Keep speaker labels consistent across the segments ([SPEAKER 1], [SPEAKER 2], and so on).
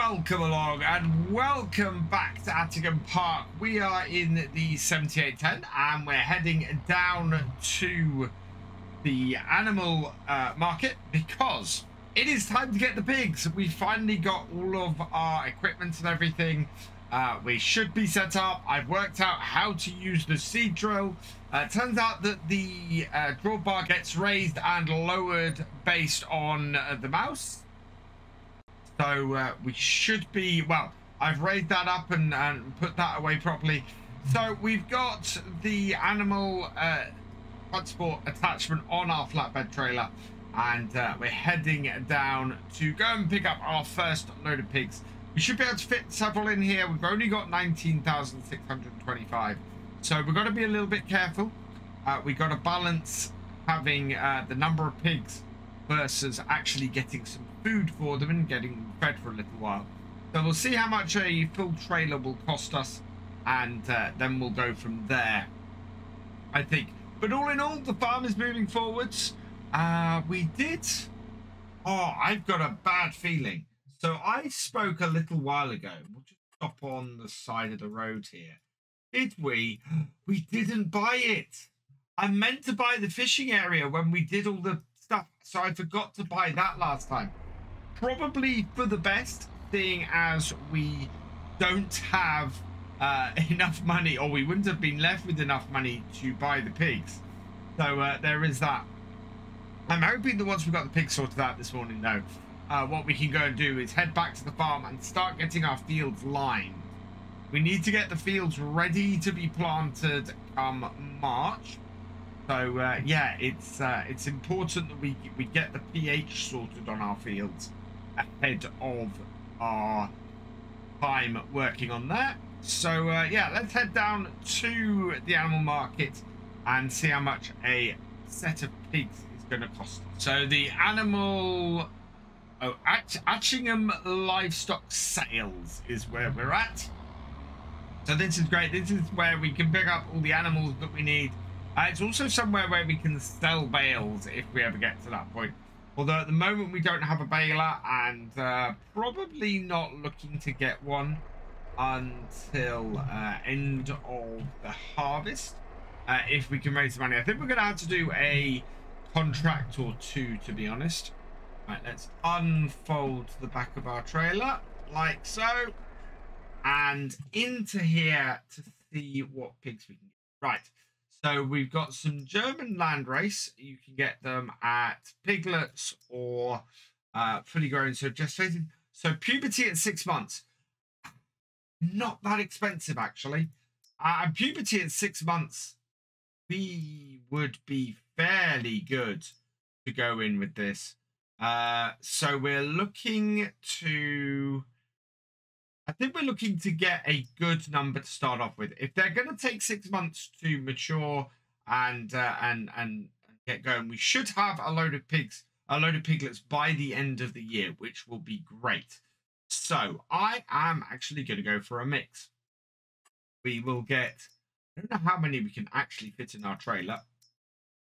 [SPEAKER 1] welcome along and welcome back to Attingham Park. We are in the 7810 and we're heading down to the animal market because it is time to get the pigs. We finally got all of our equipment and everything. We should be set up. I've worked out how to use the seed drill. It turns out that the drawbar gets raised and lowered based on the mouse. So we should be, well, I've raised that up and put that away properly. So we've got the animal transport attachment on our flatbed trailer, and we're heading down to go and pick up our first load of pigs. We should be able to fit several in here. We've only got 19,625. So we've got to be a little bit careful. We've got to balance having the number of pigs versus actually getting some food for them and getting them fed for a little while. So we'll see how much a full trailer will cost us, and then we'll go from there, I think. But all in all, the farm is moving forwards. We did... Oh, I've got a bad feeling. So I spoke a little while ago. We'll just stop on the side of the road here. Did we? We didn't buy it. I meant to buy the fishing area when we did all the stuff, so I forgot to buy that last time. Probably for the best, seeing as we don't have enough money, or we wouldn't have been left with enough money to buy the pigs. So there is that. I'm hoping that once we've got the pigs sorted out this morning, though, what we can go and do is head back to the farm and start getting our fields lined. We need to get the fields ready to be planted come March. So yeah, it's important that we get the pH sorted on our fields ahead of our time working on that. So yeah, let's head down to the animal market and see how much a set of pigs is going to cost. So the animal, Attingham livestock sales is where we're at. So this is great. This is where we can pick up all the animals that we need. It's also somewhere where we can sell bales if we ever get to that point. Although at the moment we don't have a baler, and probably not looking to get one until end of the harvest. If we can raise the money. I think we're going to have to do a contract or two, to be honest. Right, let's unfold the back of our trailer like so. And into here to see what pigs we can get. Right. So we've got some German landrace. You can get them at piglets or fully grown, so gestated. So puberty at 6 months. Not that expensive, actually. And puberty at 6 months, we would be fairly good to go in with this. So we're looking to... I think we're looking to get a good number to start off with. If they're going to take 6 months to mature and get going, we should have a load of pigs, a load of piglets by the end of the year, which will be great. So I am actually going to go for a mix. We will get, I don't know how many we can actually fit in our trailer.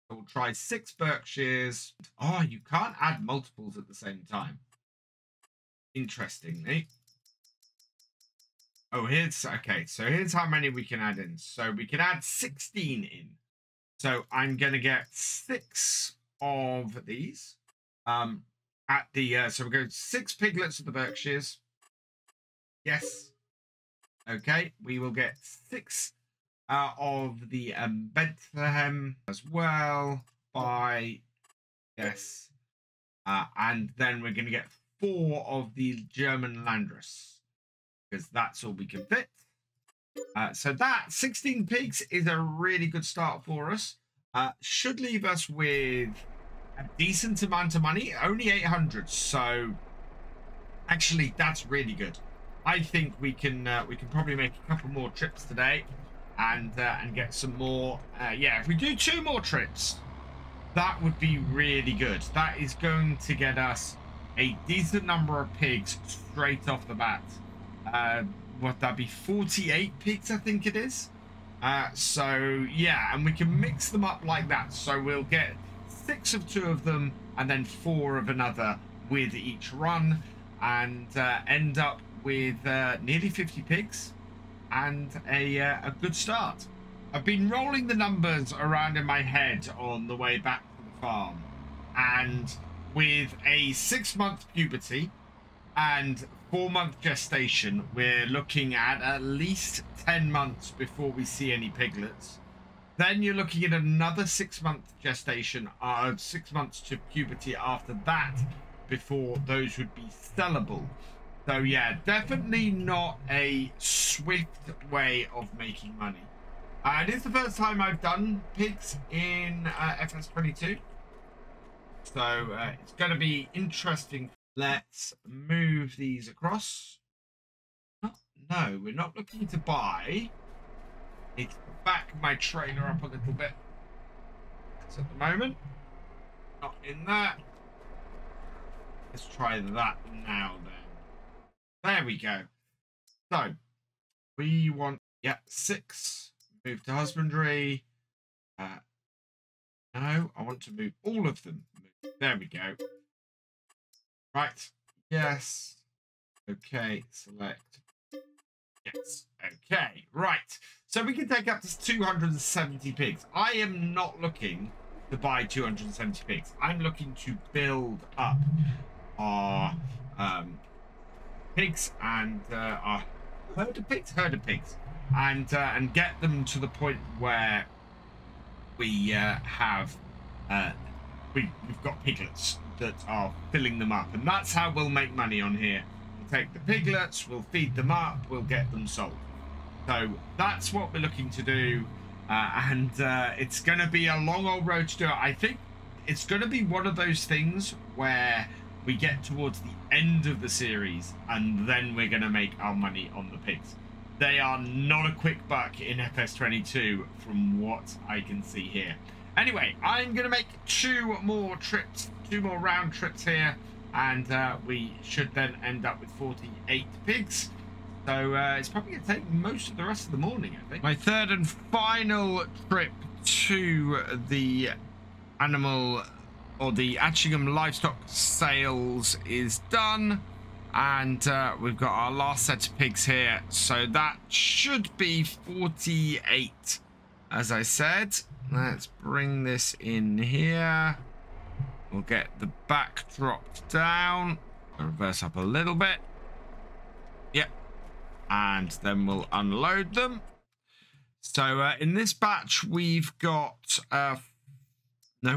[SPEAKER 1] So we'll try 6 Berkshires. Oh, you can't add multiples at the same time. Interestingly. Oh, here's, okay, so here's how many we can add in. So we can add 16 in. So I'm going to get 6 of these. At the, so we're going 6 piglets of the Berkshires. Yes. Okay, we will get 6 of the Bethlehem as well by, yes. And then we're going to get 4 of the German landrace, because that's all we can fit. So that 16 pigs is a really good start for us. Should leave us with a decent amount of money, only 800. So actually, that's really good. I think we can probably make a couple more trips today, and get some more. Yeah, if we do 2 more trips, that would be really good. That is going to get us a decent number of pigs straight off the bat. What that be, 48 pigs, I think it is. So yeah, and we can mix them up like that. So we'll get 6 of 2 of them and then 4 of another with each run, and end up with nearly 50 pigs and a good start. I've been rolling the numbers around in my head on the way back to the farm, and with a 6-month puberty and 4-month gestation, we're looking at least 10 months before we see any piglets. Then you're looking at another 6-month gestation, 6 months to puberty after that before those would be sellable. So yeah, definitely not a swift way of making money. It is the first time I've done pigs in FS22. So it's going to be interesting. Let's move these across. No, we're not looking to buy. Need to back my trailer up a little bit. So at the moment, not in that. Let's try that now then. There we go. So we want, yeah, 6. Move to husbandry. No, I want to move all of them. There we go. Right. Yes. Okay. Select. Yes. Okay. Right. So we can take up to 270 pigs. I am not looking to buy 270 pigs. I'm looking to build up our pigs and our herd of pigs, and get them to the point where we have we've got piglets that are filling them up, and that's how we'll make money on here. We'll take the piglets, we'll feed them up, we'll get them sold. So that's what we're looking to do, and it's going to be a long old road to do it. I think it's going to be one of those things where we get towards the end of the series and then we're going to make our money on the pigs. They are not a quick buck in FS22 from what I can see here. Anyway, I'm going to make 2 more round trips here, and we should then end up with 48 pigs. So it's probably going to take most of the rest of the morning, I think. My third and final trip to the animal or the Attingham livestock sales is done, and we've got our last set of pigs here, so that should be 48, as I said. Let's bring this in here. We'll get the back dropped down, reverse up a little bit. Yep. And then we'll unload them. So in this batch we've got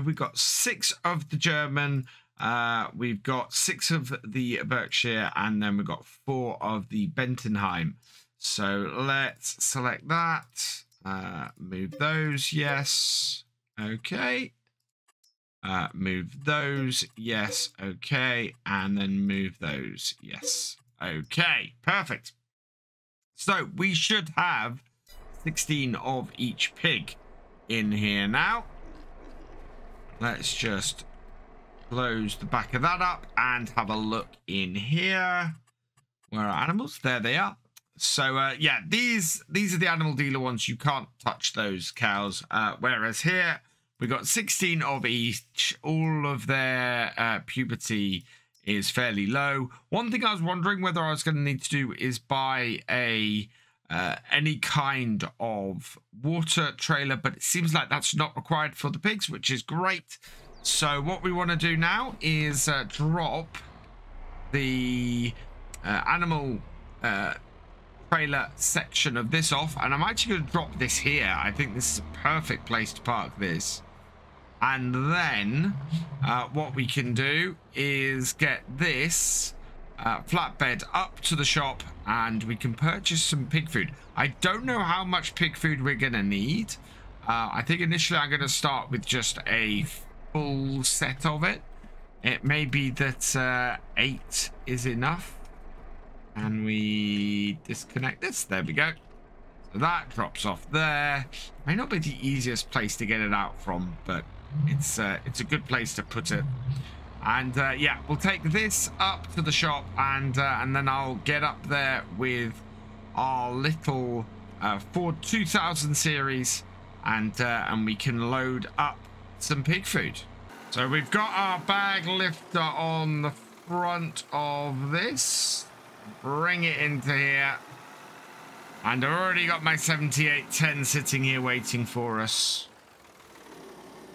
[SPEAKER 1] we've got 6 of the German, we've got 6 of the Berkshire, and then we've got 4 of the Bentenheim. So let's select that, move those, yes, okay, move those, yes, okay, and then move those, yes, okay, perfect. So we should have 16 of each pig in here now. Let's just close the back of that up and have a look in here. Where are animals? There they are. So yeah, these are the animal dealer ones. You can't touch those cows. Whereas here we got 16 of each. All of their puberty is fairly low. One thing I was wondering whether I was going to need to do is buy a any kind of water trailer, but it seems like that's not required for the pigs, which is great. So what we want to do now is drop the animal trailer section of this off, and I'm actually going to drop this here. I think this is a perfect place to park this. And then what we can do is get this flatbed up to the shop, and we can purchase some pig food. I don't know how much pig food we're gonna need. I think initially I'm gonna start with just a full set of it. It may be that 8 is enough. And we disconnect this. There we go. So that drops off there. May not be the easiest place to get it out from, but it's a good place to put it. And yeah, we'll take this up to the shop, and then I'll get up there with our little Ford 2000 series, and we can load up some pig food. So we've got our bag lifter on the front of this. bring it into here. And I've already got my 7810 sitting here waiting for us.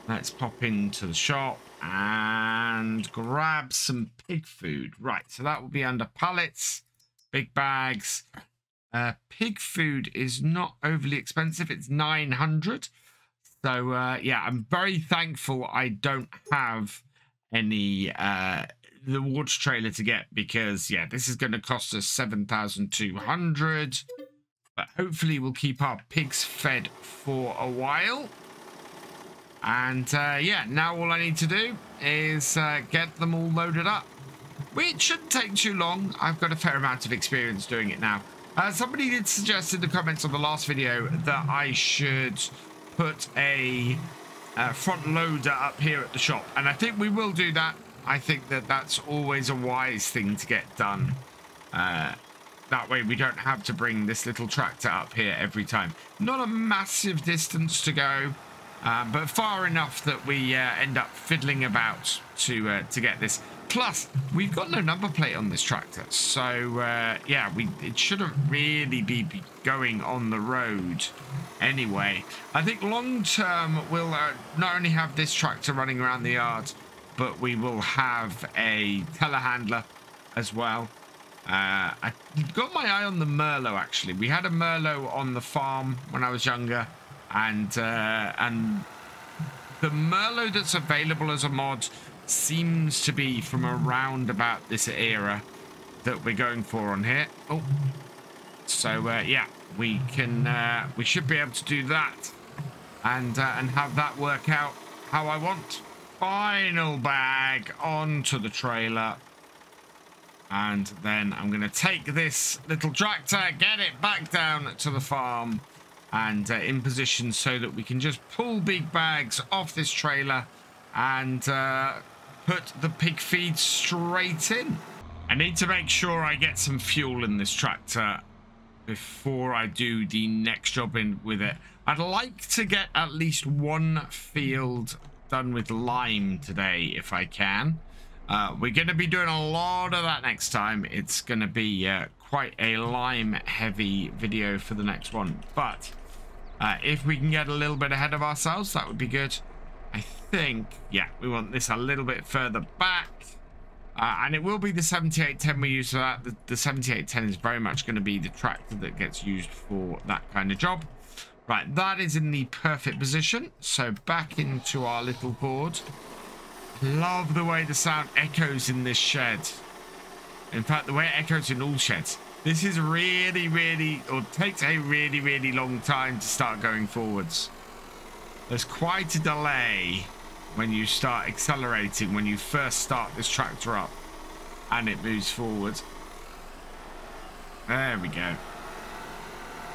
[SPEAKER 1] Let's pop into the shop and grab some pig food. Right, so that will be under pallets, big bags. Pig food is not overly expensive. It's 900. So, yeah, I'm very thankful I don't have any the water trailer to get because, yeah, this is going to cost us 7,200. But hopefully we'll keep our pigs fed for a while. And yeah, now all I need to do is get them all loaded up, which shouldn't take too long. I've got a fair amount of experience doing it now. Somebody did suggest in the comments on the last video that I should put a front loader up here at the shop. And I think we will do that. I think that that's always a wise thing to get done. That way we don't have to bring this little tractor up here every time. Not a massive distance to go, but far enough that we end up fiddling about to get this. Plus, we've got no number plate on this tractor, so yeah, it shouldn't really be going on the road anyway. I think long term we'll not only have this tractor running around the yard, but we will have a telehandler as well. I got my eye on the Merlot, actually. We had a Merlot on the farm when I was younger, and the Merlot that's available as a mod seems to be from around about this era that we're going for on here. Oh, so yeah, we should be able to do that and have that work out how I want. Final bag onto the trailer. And then I'm going to take this little tractor, get it back down to the farm and in position so that we can just pull big bags off this trailer and put the pig feed straight in. I need to make sure I get some fuel in this tractor before I do the next job with it. I'd like to get at least one field done with lime today if I can. We're going to be doing a lot of that next time. It's going to be quite a lime heavy video for the next one. But if we can get a little bit ahead of ourselves, that would be good. I think, yeah, we want this a little bit further back. And it will be the 7810 we use for that. The 7810 is very much going to be the tractor that gets used for that kind of job. Right, that is in the perfect position. So back into our little board. Love the way the sound echoes in this shed. In fact, the way it echoes in all sheds. This is really, or takes a really long time to start going forwards. There's quite a delay when you start accelerating, when you first start this tractor up and it moves forward. There we go.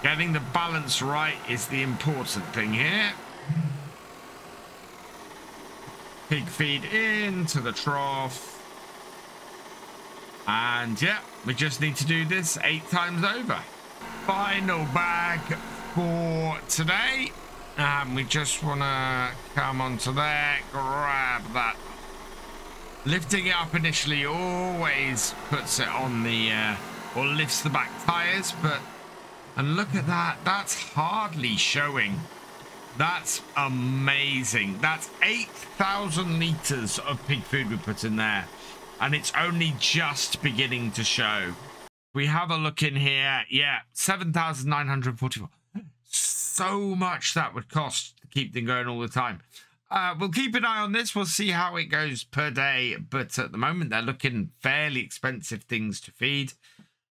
[SPEAKER 1] Getting the balance right is the important thing here. Pig feed into the trough. And yeah, we just need to do this 8 times over. Final bag for today. And we just want to come onto there, grab that. Lifting it up initially always puts it on the, or lifts the back tires, but, and look at that, that's hardly showing. That's amazing. That's 8,000 litres of pig food we put in there. And it's only just beginning to show. We have a look in here. Yeah, 7,944. So much that would cost to keep them going all the time. We'll keep an eye on this. We'll see how it goes per day. But at the moment, they're looking fairly expensive things to feed.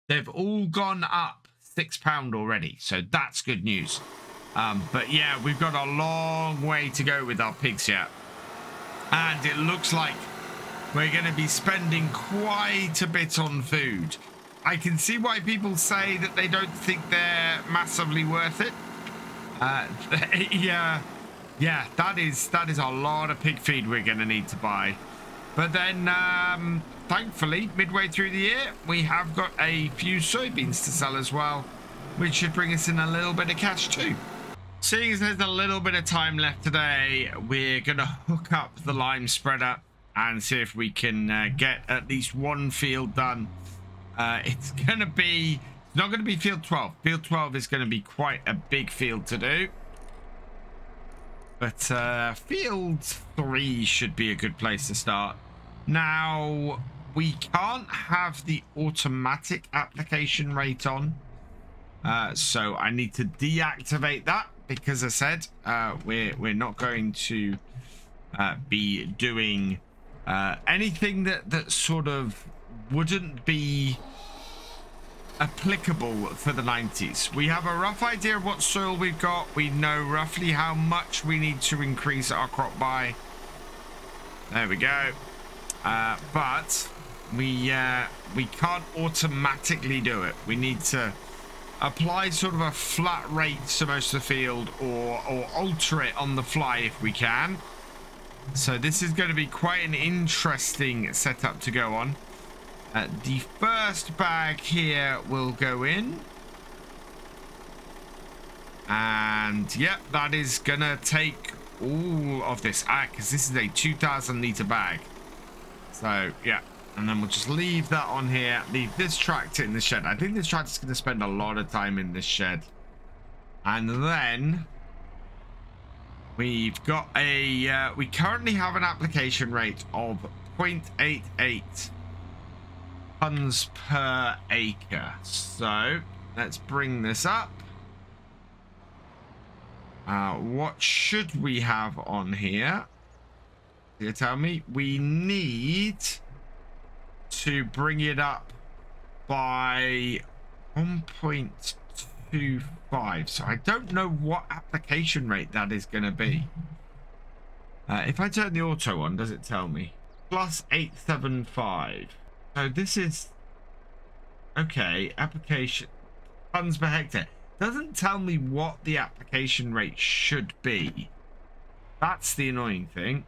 [SPEAKER 1] They've all gone up £6 already. So that's good news. But yeah, we've got a long way to go with our pigs yet. And it looks like we're going to be spending quite a bit on food. I can see why people say that they don't think they're massively worth it. Yeah, that is a lot of pig feed we're going to need to buy. But then, thankfully, midway through the year, we have got a few soybeans to sell as well, which should bring us in a little bit of cash too. Seeing as there's a little bit of time left today, we're going to hook up the lime spreader and see if we can get at least one field done It's going to be... It's not going to be field 12. Field 12 is going to be quite a big field to do. But field 3 should be a good place to start. Now, we can't have the automatic application rate on. So I need to deactivate that because I said we're not going to be doing anything that sort of wouldn't be applicable for the 90s. We have a rough idea of what soil we've got. We know roughly how much we need to increase our crop by. There we go. But we can't automatically do it. We need to apply sort of a flat rate to most of the field or alter it on the fly if we can. So this is going to be quite an interesting setup to go on. The first bag here will go in. And yep, that is going to take all of this. Because this is a 2,000 litre bag. So yeah, and then we'll just leave that on here. Leave this tractor in the shed. I think this tractor's going to spend a lot of time in this shed. And then we've got a... we currently have an application rate of 0.88 tons per acre. So let's bring this up. What should we have on here? You tell me. We need to bring it up by 1.25. So I don't know what application rate that is going to be. If I turn the auto on, does it tell me? Plus 875. So this is okay. Application tons per hectare doesn't tell me what the application rate should be. That's the annoying thing.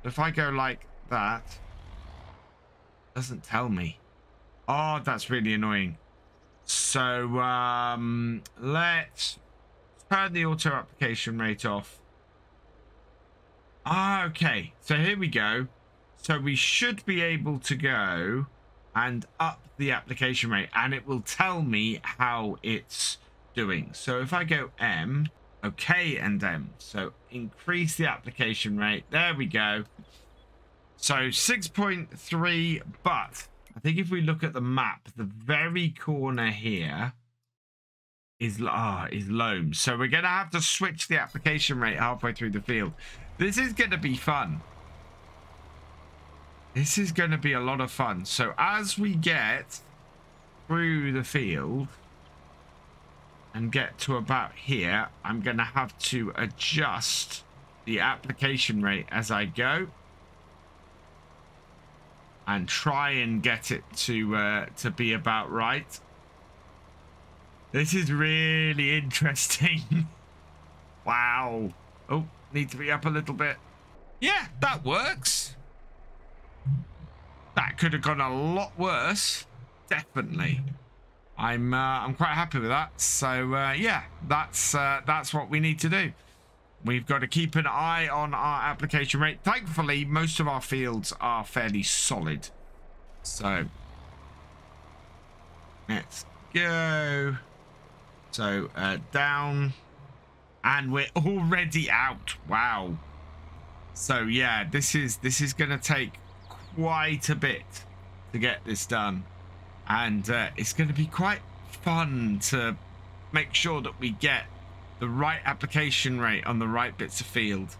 [SPEAKER 1] If I go like that, it doesn't tell me. Oh, that's really annoying. So let's turn the auto application rate off. Okay, so here we go. So we should be able to go and up the application rate, and it will tell me how it's doing. So if I go M, okay, and M, so increase the application rate. There we go. So 6.3, but I think if we look at the map, the very corner here is loam. So we're going to have to switch the application rate halfway through the field. This is going to be fun. This is going to be a lot of fun. So as we get through the field and get to about here, I'm going to have to adjust the application rate as I go and try and get it to be about right. This is really interesting. Wow. Oh, need to be up a little bit. Yeah, that works. That could have gone a lot worse. Definitely. I'm quite happy with that. So yeah, that's what we need to do. We've got to keep an eye on our application rate. Thankfully, most of our fields are fairly solid. So let's go. So down, and we're already out. Wow. So yeah, this is going to take quite a bit to get this done, and it's going to be quite fun to make sure that we get the right application rate on the right bits of field.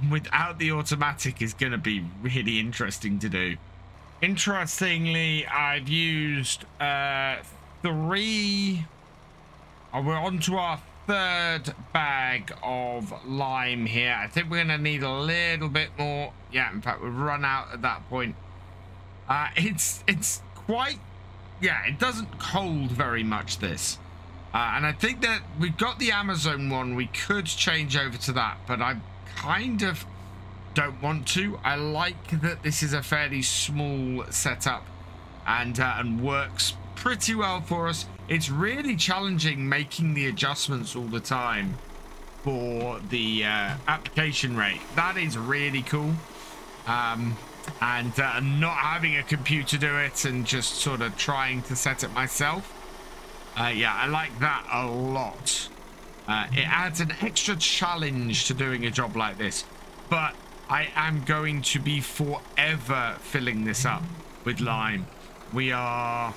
[SPEAKER 1] Without the automatic is going to be really interesting to do. Interestingly, I've used 3. We're on to our 3rd bag of lime here. I think we're going to need a little bit more. Yeah, in fact, we've run out at that point. It's quite, yeah, it doesn't hold very much, this. And I think that we've got the Amazon one. We could change over to that, but I kind of don't want to. I like that this is a fairly small setup and works pretty well for us. It's really challenging making the adjustments all the time for the application rate. That is really cool. and not having a computer do it and just sort of trying to set it myself. Yeah, I like that a lot. It adds an extra challenge to doing a job like this, but I am going to be forever filling this up with lime. We are,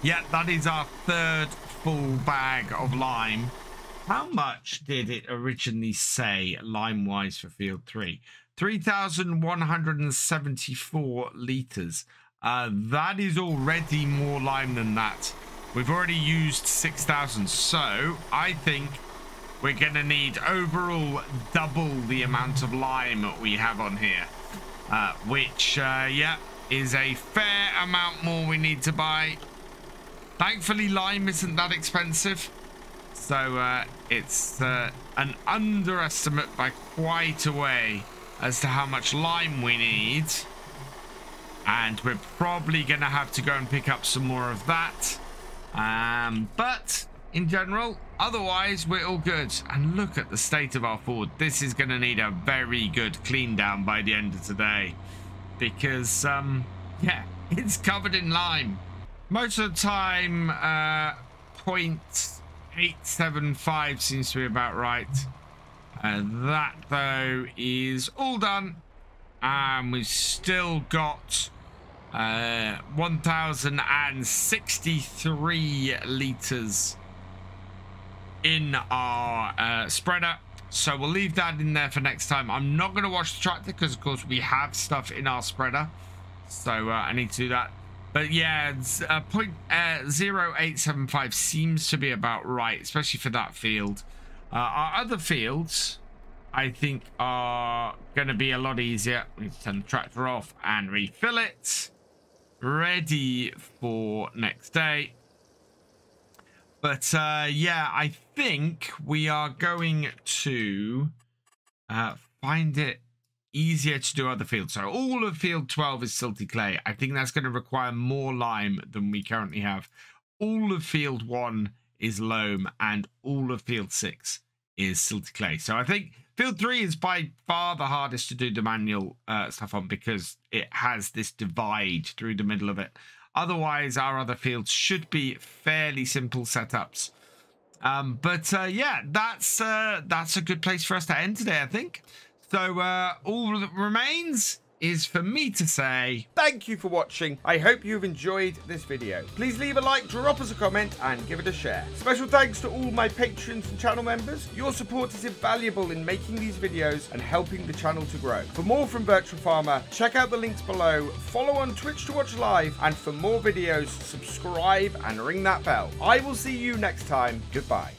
[SPEAKER 1] yeah, that is our third full bag of lime. How much did it originally say lime-wise for field 3? 3,174 litres. That is already more lime than that. We've already used 6,000, so I think we're going to need overall double the amount of lime we have on here. Which, yeah, is a fair amount more we need to buy. Thankfully, lime isn't that expensive. So it's an underestimate by quite a way as to how much lime we need. And we're probably going to have to go and pick up some more of that. But in general, otherwise, we're all good. And look at the state of our Ford. This is going to need a very good clean down by the end of today. Because, yeah, it's covered in lime. Most of the time, 0.875 seems to be about right. That, though, is all done. And we've still got 1,063 litres in our spreader. So we'll leave that in there for next time. I'm not going to wash the tractor because, of course, we have stuff in our spreader. So I need to do that. But yeah, 0.0875 seems to be about right, especially for that field. Our other fields, I think, are going to be a lot easier. We need to turn the tractor off and refill it. Ready for next day. But yeah, I think we are going to find it easier to do other fields. So all of field 12 is silty clay. I think that's going to require more lime than we currently have. All of field 1 is loam, and all of field 6 is silty clay. So I think field 3 is by far the hardest to do the manual stuff on, because it has this divide through the middle of it. Otherwise, our other fields should be fairly simple setups. But yeah, that's a good place for us to end today, I think. So all that remains is for me to say thank you for watching. I hope you've enjoyed this video. Please leave a like, drop us a comment, and give it a share. Special thanks to all my patrons and channel members. Your support is invaluable in making these videos and helping the channel to grow. For more from Virtual Farmer, check out the links below, follow on Twitch to watch live, and for more videos, subscribe and ring that bell. I will see you next time. Goodbye.